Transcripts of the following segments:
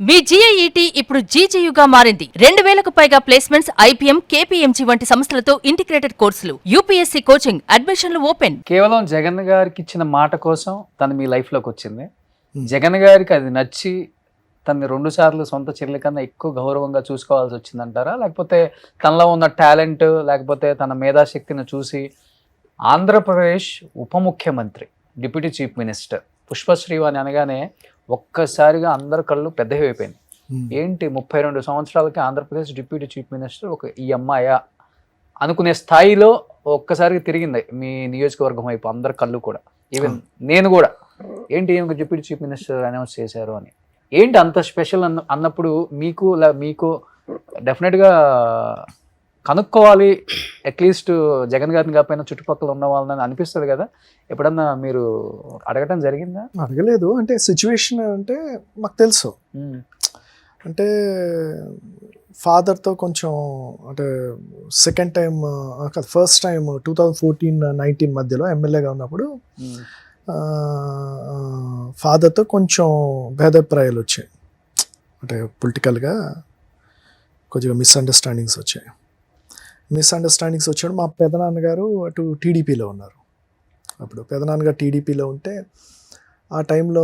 మీ GIET ఇప్పుడు GGUగా మారింది. 2000కు పైగా ప్లేస్మెంట్స్, IPM, KPMG వంటి సంస్థలతో ఇంటిగ్రేటెడ్ కోర్సులు, UPSC కోచింగ్, అడ్మిషన్లు ఓపెన్. కేవలం జగన్ గారికి ఇచ్చిన మాట కోసం తను మీ లైఫ్లోకి వచ్చింది. జగన్ గారికి అది నచ్చి తనని 2 సార్లు సొంత చెల్లి కన్నా ఎక్కువ గౌరవంగా చూసుకోవాల్సి వచ్చిందంటారా? లేకపోతే తనలో ఉన్న టాలెంట్, లేకపోతే తన మేధాశక్తిని చూసి ఆంధ్రప్రదేశ్ ఉప ముఖ్యమంత్రి, డిప్యూటీ చీఫ్ మినిస్టర్ పుష్పశ్రీవాణి అనగానే ఒక్కసారిగా అందరి కళ్ళు పెద్దవి అయిపోయింది. ఏంటి 32 సంవత్సరాలకి ఆంధ్రప్రదేశ్ డిప్యూటీ చీఫ్ మినిస్టర్ ఒక ఈ అమ్మాయా అనుకునే స్థాయిలో ఒక్కసారిగా తిరిగింది మీ నియోజకవర్గం వైపు అందరి కళ్ళు కూడా. ఈవెన్ నేను కూడా ఏంటి ఏమి డిప్యూటీ చీఫ్ మినిస్టర్ అనౌన్స్ చేశారు అని. ఏంటి అంత స్పెషల్ అన్నప్పుడు మీకు డెఫినెట్గా కనుక్కోవాలి, అట్లీస్ట్ జగన్ గారిని కాకపోయినా చుట్టుపక్కల ఉన్న వాళ్ళని అనిపిస్తుంది కదా. ఎప్పుడన్నా మీరు అడగటం జరిగిందా? అడగలేదు. అంటే సిచ్యువేషన్ అంటే మాకు తెలుసు. అంటే ఫాదర్తో కొంచెం అంటే సెకండ్ టైం ఫస్ట్ టైం 2014-19 మధ్యలో ఎమ్మెల్యేగా ఉన్నప్పుడు ఫాదర్తో కొంచెం భేదాభిప్రాయాలు వచ్చాయి. అంటే పొలిటికల్గా కొద్దిగా మిస్అండర్స్టాండింగ్స్ వచ్చాడు. మా పెదనాన్నగారు అటు టీడీపీలో ఉన్నారు. అప్పుడు పెదనాన్నగారు టీడీపీలో ఉంటే ఆ టైంలో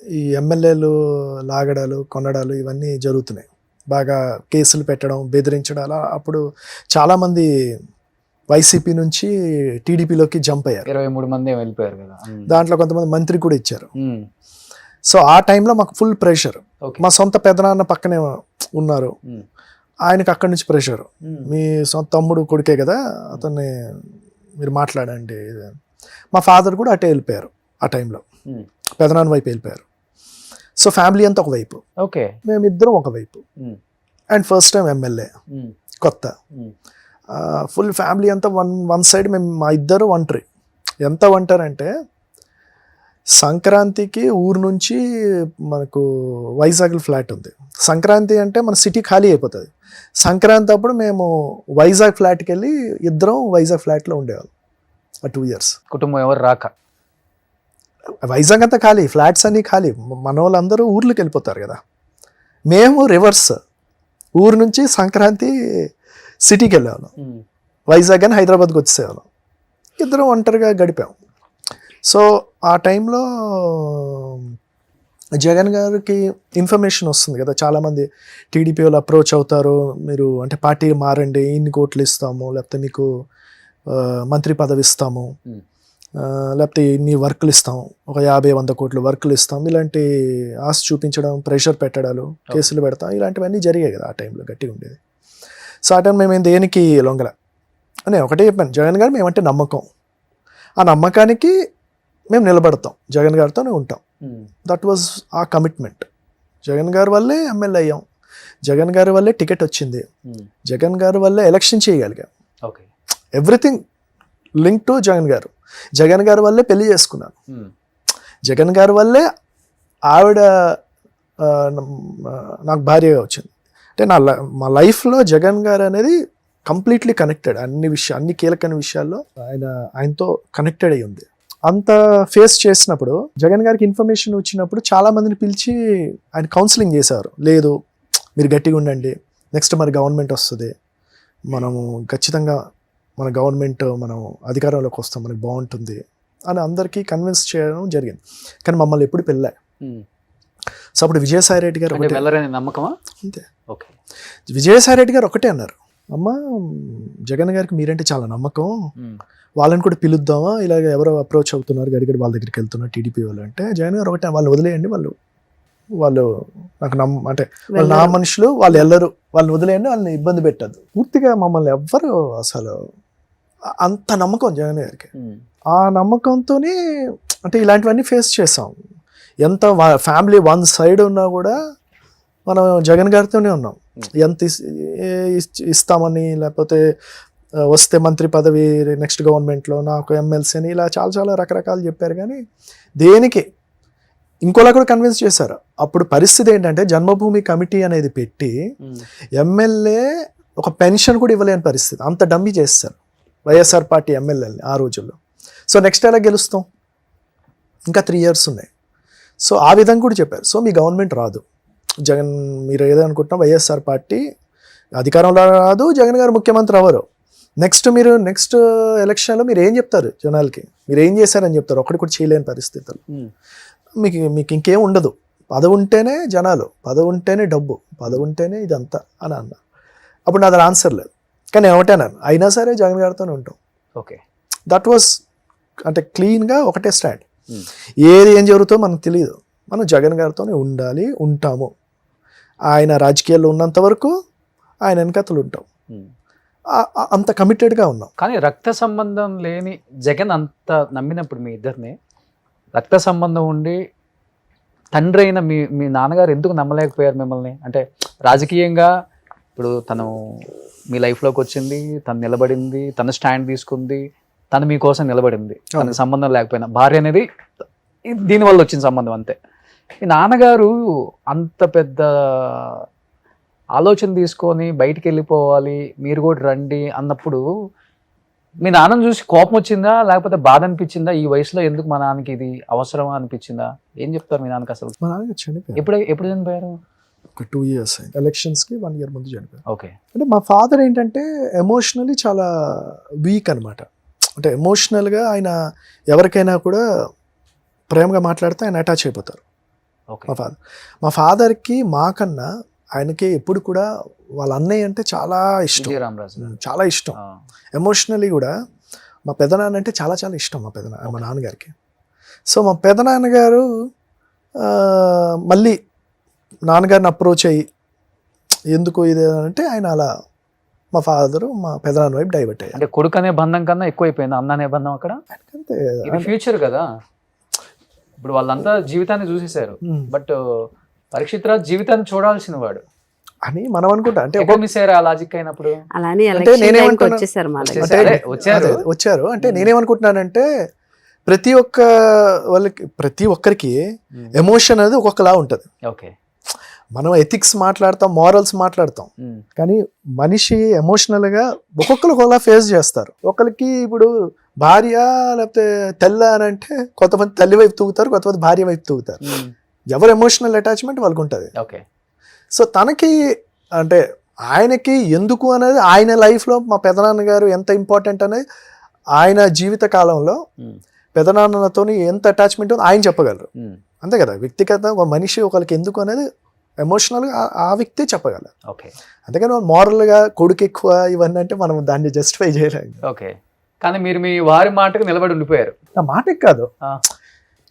ఈ ఎమ్మెల్యేలు లాగడాలు, కొనడాలు ఇవన్నీ జరుగుతున్నాయి. బాగా కేసులు పెట్టడం, బెదిరించడం, అలా అప్పుడు చాలామంది వైసీపీ నుంచి టీడీపీలోకి జంప్ అయ్యారు. 23 మంది వెళ్ళిపోయారు కదా. దాంట్లో కొంతమంది మంత్రి కూడా ఇచ్చారు. సో ఆ టైంలో మాకు ఫుల్ ప్రెషర్. మా సొంత పెదనాన్న పక్కనే ఉన్నారు, ఆయనకి అక్కడి నుంచి ప్రెషర్. మీ సొంత తమ్ముడు కొడుకే కదా, అతన్ని మీరు మాట్లాడండి. మా ఫాదర్ కూడా అటే వెళ్ళిపోయారు ఆ టైంలో, పెదనాన్న వైపు వెళ్ళిపోయారు. సో ఫ్యామిలీ అంతా ఒకవైపు, ఓకే, మేమిద్దరం ఒకవైపు. అండ్ ఫస్ట్ టైం ఎమ్మెల్యే కొత్త, ఫుల్ ఫ్యామిలీ అంతా వన్ సైడ్. మేము మా ఇద్దరు ఒంటరి. ఎంత ఒంటరి అంటే సంక్రాంతికి ఊరు నుంచి మనకు వైజాగ్ ఫ్లాట్ ఉంది. సంక్రాంతి అంటే మన సిటీ ఖాళీ అయిపోతుంది. సంక్రాంతి అప్పుడు మేము వైజాగ్ ఫ్లాట్కి వెళ్ళి ఇద్దరం వైజాగ్ ఫ్లాట్లో ఉండేవాళ్ళం. 2 years కుటుంబం ఎవరు రాక, వైజాగ్ అంతా ఖాళీ, ఫ్లాట్స్ అన్నీ ఖాళీ. మన వాళ్ళందరూ ఊర్లోకి వెళ్ళిపోతారు కదా. మేము రివర్స్, ఊరు నుంచి సంక్రాంతి సిటీకి వెళ్ళేవాళ్ళం, వైజాగ్ అని హైదరాబాద్కి వచ్చేసేవాళ్ళం. ఇద్దరం ఒంటరిగా గడిపాం. సో ఆ టైంలో జగన్ గారికి ఇన్ఫర్మేషన్ వస్తుంది కదా, చాలామంది టీడీపీ వాళ్ళు అప్రోచ్ అవుతారు, మీరు అంటే పార్టీ మారండి, ఇన్ని కోట్లు ఇస్తాము, లేకపోతే మీకు మంత్రి పదవి ఇస్తాము, లేకపోతే ఇన్ని వర్కులు ఇస్తాము, ఒక 50-100 కోట్లు వర్కులు ఇస్తాం, ఇలాంటి ఆశ చూపించడం, ప్రెషర్ పెట్టడాలు, కేసులు పెడతాం, ఇలాంటివన్నీ జరిగాయి కదా ఆ టైంలో. గట్టిగా ఉండేది. సో ఆ టైం మేము దేనికి లొంగల అని ఒకటే చెప్పాను, జగన్ గారు మేమంటే నమ్మకం, ఆ నమ్మకానికి మేము నిలబడతాం, జగన్ గారితోనే ఉంటాం. దట్ వాజ్ ఆ కమిట్మెంట్. జగన్ గారి వల్లే ఎమ్మెల్యే అయ్యాం, జగన్ గారి వల్లే టికెట్ వచ్చింది, జగన్ గారి వల్లే ఎలక్షన్ చేయగలిగాం. ఎవ్రీథింగ్ లింక్ టు జగన్ గారు. జగన్ గారి వల్లే పెళ్లి చేసుకున్నాను, జగన్ గారి వల్లే ఆవిడ నాకు భార్యగా వచ్చింది. అంటే మా లైఫ్లో జగన్ గారు అనేది కంప్లీట్లీ కనెక్టెడ్. అన్ని కీలకమైన విషయాల్లో ఆయనతో కనెక్టెడ్ అయి ఉంది. అంత ఫేస్ చేసినప్పుడు జగన్ గారికి ఇన్ఫర్మేషన్ వచ్చినప్పుడు చాలా మందిని పిలిచి ఆయన కౌన్సిలింగ్ చేశారు. లేదు, మీరు గట్టిగా ఉండండి, నెక్స్ట్ మరి గవర్నమెంట్ వస్తుంది, మనము ఖచ్చితంగా మన గవర్నమెంట్ మనం అధికారంలోకి వస్తాం, మనకి బాగుంటుంది అని అందరికీ కన్విన్స్ చేయడం జరిగింది. కానీ మమ్మల్ని ఎప్పుడు పెళ్ళా. సో అప్పుడు విజయసాయి రెడ్డి గారు నమ్మకమా అంతే. ఓకే, విజయసాయి రెడ్డి గారు ఒకటే అన్నారు, అమ్మ జగన్ గారికి మీరంటే చాలా నమ్మకం, వాళ్ళని కూడా పిలుద్దామా, ఇలాగ ఎవరో అప్రోచ్ అవుతున్నారు గడిగడి వాళ్ళ దగ్గరికి వెళ్తున్నారు టీడీపీ వాళ్ళు అంటే, జగన్ గారు ఒకటే, వాళ్ళని వదిలేయండి, వాళ్ళు నాకు అంటే వాళ్ళు నా మనుషులు, వాళ్ళు వెళ్ళరు, వాళ్ళని వదిలేయండి, వాళ్ళని ఇబ్బంది పెట్టద్దు. పూర్తిగా మమ్మల్ని ఎవ్వరు అసలు అంత నమ్మకం జగన్ గారికి. ఆ నమ్మకంతోనే అంటే ఇలాంటివన్నీ ఫేస్ చేసాం. ఎంత ఫ్యామిలీ వన్ సైడ్ ఉన్నా కూడా మనం జగన్ గారితోనే ఉన్నాం. ఎంత ఇస్తామని, లేకపోతే వస్తే మంత్రి పదవి నెక్స్ట్ గవర్నమెంట్లో, నాకు ఎమ్మెల్సీ అని, ఇలా చాలా రకరకాలు చెప్పారు. కానీ దేనికి ఇంకోలా కూడా కన్విన్స్ చేశారు. అప్పుడు పరిస్థితి ఏంటంటే జన్మభూమి కమిటీ అనేది పెట్టి ఎమ్మెల్యే ఒక పెన్షన్ కూడా ఇవ్వలేని పరిస్థితి. అంత డమ్మీ చేస్తారు వైఎస్ఆర్ పార్టీ ఎమ్మెల్యేని ఆ రోజుల్లో. సో నెక్స్ట్ ఎలా గెలుస్తాం? ఇంకా 3 years ఉన్నాయి. సో ఆ విధంగా కూడా చెప్పారు. సో మీ గవర్నమెంట్ రాదు, జగన్ మీరు ఏదనుకుంటున్నా వైఎస్ఆర్ పార్టీ అధికారంలో రాదు, జగన్ గారు ముఖ్యమంత్రి అవ్వరు. నెక్స్ట్ ఎలక్షన్లో మీరు ఏం చెప్తారు జనాలకి, మీరు ఏం చేశారని చెప్తారు? ఒకటి కూడా చేయలేని పరిస్థితులు. మీకు ఇంకేం ఉండదు. పదవి ఉంటేనే జనాలు, పదవి ఉంటేనే డబ్బు, పదవి ఉంటేనే ఇదంతా అని అన్నా. అప్పుడు నా దగ్గర ఆన్సర్ లేదు. కానీ నేను ఒకటేనాను, అయినా సరే జగన్ గారితోనే ఉంటాం. ఓకే, దట్ వాస్ అంటే క్లీన్గా ఒకటే స్టాండ్. ఏం జరుగుతుందో మనకు తెలియదు, మనం జగన్ గారితోనే ఉండాలి, ఉంటాము. ఆయన రాజకీయాల్లో ఉన్నంత వరకు ఆయన వెనకతలు ఉంటాం. అంత కమిటెడ్గా ఉన్నాం. కానీ రక్త సంబంధం లేని జగన్ అంత నమ్మినప్పుడు మీ ఇద్దరిని, రక్త సంబంధం ఉండి తండ్రి అయిన మీ నాన్నగారు ఎందుకు నమ్మలేకపోయారు మిమ్మల్ని? అంటే రాజకీయంగా ఇప్పుడు తను మీ లైఫ్లోకి వచ్చింది, తను నిలబడింది, తను స్టాండ్ తీసుకుంది, తను మీకోసం నిలబడింది, తనకు సంబంధం లేకపోయినా. భార్య అనేది దీనివల్ల వచ్చిన సంబంధం అంతే. మీ నాన్నగారు అంత పెద్ద ఆలోచన తీసుకొని బయటికి వెళ్ళిపోవాలి, మీరు కూడా రండి అన్నప్పుడు మీ నాన్నను చూసి కోపం వచ్చిందా, లేకపోతే బాధ అనిపించిందా? ఈ వయసులో ఎందుకు మా నాన్నకి ఇది అవసరమా అనిపించిందా? ఏం చెప్తారు మీ నాన్నకి అసలు? మా నాన్న చనిపోయారు. ఎప్పుడు చనిపోయారు? ఒక 2 years అయింది. ఎలక్షన్స్కి 1 year ముందు చనిపోయారు. ఓకే. అంటే మా ఫాదర్ ఏంటంటే ఎమోషనలీ చాలా వీక్ అనమాట. అంటే ఎమోషనల్గా ఆయన ఎవరికైనా కూడా ప్రేమగా మాట్లాడితే ఆయన అటాచ్ అయిపోతారు. ఓకే. మా ఫాదర్కి మాకన్నా ఆయనకి ఎప్పుడు కూడా వాళ్ళ అన్నయ్య అంటే చాలా ఇష్టం, విజయరామరాజు చాలా ఇష్టం. ఎమోషనలీ కూడా మా పెదనాన్న అంటే చాలా చాలా ఇష్టం మా నాన్నగారికి. సో మా పెదనాన్నగారు మళ్ళీ నాన్నగారిని అప్రోచ్ అయ్యి ఎందుకు ఇది అంటే ఆయన అలా మా ఫాదరు మా పెదనాన్న వైపు డైవర్ట్ అయ్యారు. అంటే కొడుకు అనే బంధం కన్నా ఎక్కువైపోయింది అన్న అనే బంధం అక్కడ. అంతే, ఫ్యూచర్ కదా. ఇప్పుడు వాళ్ళంతా జీవితాన్ని చూసేశారు, బట్ పరీక్షిత్ రాజ్ జీవితాన్ని చూడాల్సిన వాడు అని మనం అనుకుంటా. అంటే మిస్ అయ్యారు ఆ లాజిక్ అయినప్పుడు. అంటే వచ్చారు అంటే నేనేమనుకుంటున్నానంటే ప్రతి ఒక్కరికి ఎమోషన్ అనేది ఒక్కొక్కలా ఉంటుంది. ఓకే. మనం ఎథిక్స్ మాట్లాడతాం, మారల్స్ మాట్లాడతాం, కానీ మనిషి ఎమోషనల్గా ఒక్కొక్కరు ఒకలా ఫేస్ చేస్తారు. ఒకరికి ఇప్పుడు భార్య లేకపోతే తెల్ల అని అంటే కొంతమంది తల్లి వైపు తూగుతారు, కొంతమంది భార్య వైపు తూగుతారు. ఎవరు ఎమోషనల్ అటాచ్మెంట్ వాళ్ళకు ఉంటుంది. ఓకే. సో తనకి అంటే ఆయనకి ఎందుకు అనేది ఆయన లైఫ్లో మా పెదనాన్నగారు ఎంత ఇంపార్టెంట్ అనేది ఆయన జీవిత కాలంలో పెదనాన్నతో ఎంత అటాచ్మెంట్ ఉందో ఆయన చెప్పగలరు. అంతే కదా, వ్యక్తిగత ఒక మనిషి ఒకరికి ఎందుకు అనేది ఎమోషనల్గా ఆ వ్యక్తే చెప్పగలరు. ఓకే. అందుకని మారల్గా కొడుకు ఎక్కువ ఇవన్నీ అంటే మనం దాన్ని జస్టిఫై చేయలేము. ఓకే. కానీ మీరు మీ వారి మాటకు నిలబడి ఉండిపోయారు. నా మాటకి కాదు,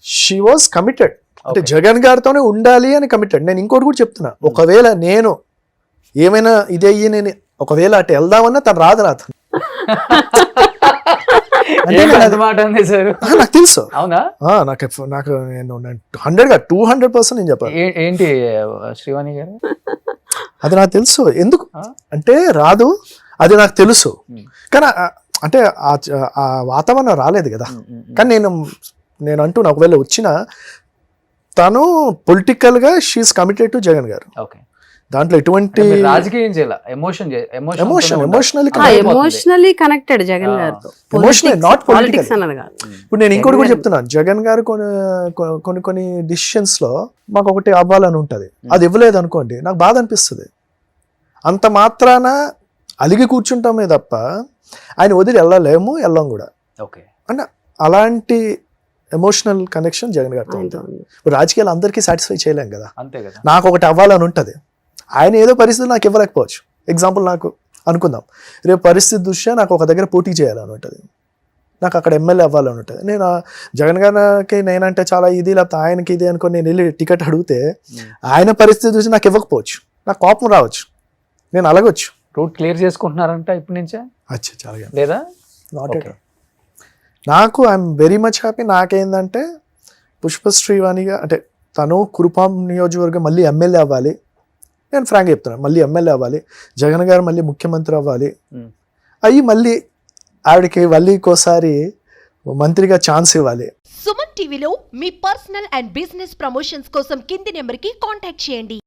షీ వాజ్ కమిటెడ్. అంటే జగన్ గారితోనే ఉండాలి అని కమిటెడ్. నేను ఇంకోటి కూడా చెప్తున్నా, ఒకవేళ నేను ఏమైనా ఇదే అయ్యి నేను ఒకవేళ అటు వెళ్దామన్నా తను రాదు నాతో. నాకు తెలుసు. అవునా? నాకు నేను 200% నేను చెప్పాను. ఏంటి శ్రీవాణి గారు, అది నాకు తెలుసు. ఎందుకు అంటే రాదు, అది నాకు తెలుసు. కానీ అంటే ఆ వాతావరణం రాలేదు కదా. కానీ నేను అంటూ ఒకవేళ వచ్చిన తను పొలిటికల్గా షీఈస్ కమిటెడ్ టు జగన్ గారు. ఓకే. దాంట్లో ఎటువంటి రాజకీయం చేయాలి, ఎమోషనల్లీ కనెక్టెడ్ జగన్ గారితో, నాట్ పొలిటిక్స్ అన్నది కాదు. ఇప్పుడు నేను ఇంకోటి కూడా చెప్తున్నాను, జగన్ గారు కొన్ని డిసిషన్స్ లో మాకు ఒకటి అవ్వాలని ఉంటది, అది ఇవ్వలేదు అనుకోండి నాకు బాధ అనిపిస్తుంది. అంత మాత్రాన అలిగి కూర్చుంటామే తప్ప ఆయన వదిలి వెళ్ళం కూడా. ఓకే. అంటే అలాంటి ఎమోషనల్ కనెక్షన్ జగన్ గారితో ఉంటుంది. ఇప్పుడు రాజకీయాలు అందరికీ సాటిస్ఫై చేయలేం కదా. అంతే కదా. నాకు ఒకటి అవ్వాలని ఉంటుంది, ఆయన ఏదో పరిస్థితి నాకు ఇవ్వలేకపోవచ్చు. ఎగ్జాంపుల్ నాకు అనుకుందాం, రేపు పరిస్థితి దృష్ట్యా నాకు ఒక దగ్గర పోటీ చేయాలని ఉంటుంది, నాకు అక్కడ ఎమ్మెల్యే అవ్వాలని ఉంటుంది. నేను జగన్ గారికి నేనంటే చాలా ఇది లేకపోతే ఆయనకి ఇది అనుకుని నేను వెళ్ళి టికెట్ అడిగితే ఆయన పరిస్థితి చూసి నాకు ఇవ్వకపోవచ్చు, నాకు కోపం రావచ్చు, నేను అలగొచ్చు. రూట్ క్లియర్ చేసుకుంటున్నారంట ఇప్పటి నుంచే? అచ్చా, చాలా లేదా? Not at. నాకు ఐఎమ్ వెరీ మచ్ హ్యాపీ. నాకేందంటే పుష్పశ్రీవాణిగా అంటే తను కురుపాం నియోజకవర్గం మళ్ళీ ఎమ్మెల్యే అవ్వాలి, నేను ఫ్రాంక్గా చెప్తున్నాను, మళ్ళీ ఎమ్మెల్యే అవ్వాలి, జగన్ గారు మళ్ళీ ముఖ్యమంత్రి అవ్వాలి, అయ్యి మళ్ళీ ఆవిడకి మళ్ళీ ఇంకోసారి మంత్రిగా ఛాన్స్ ఇవ్వాలి. సుమన్ టీవీలో మీ పర్సనల్ అండ్ బిజినెస్ ప్రమోషన్స్ కోసం కింది నెంబర్కి కాంటాక్ట్ చేయండి.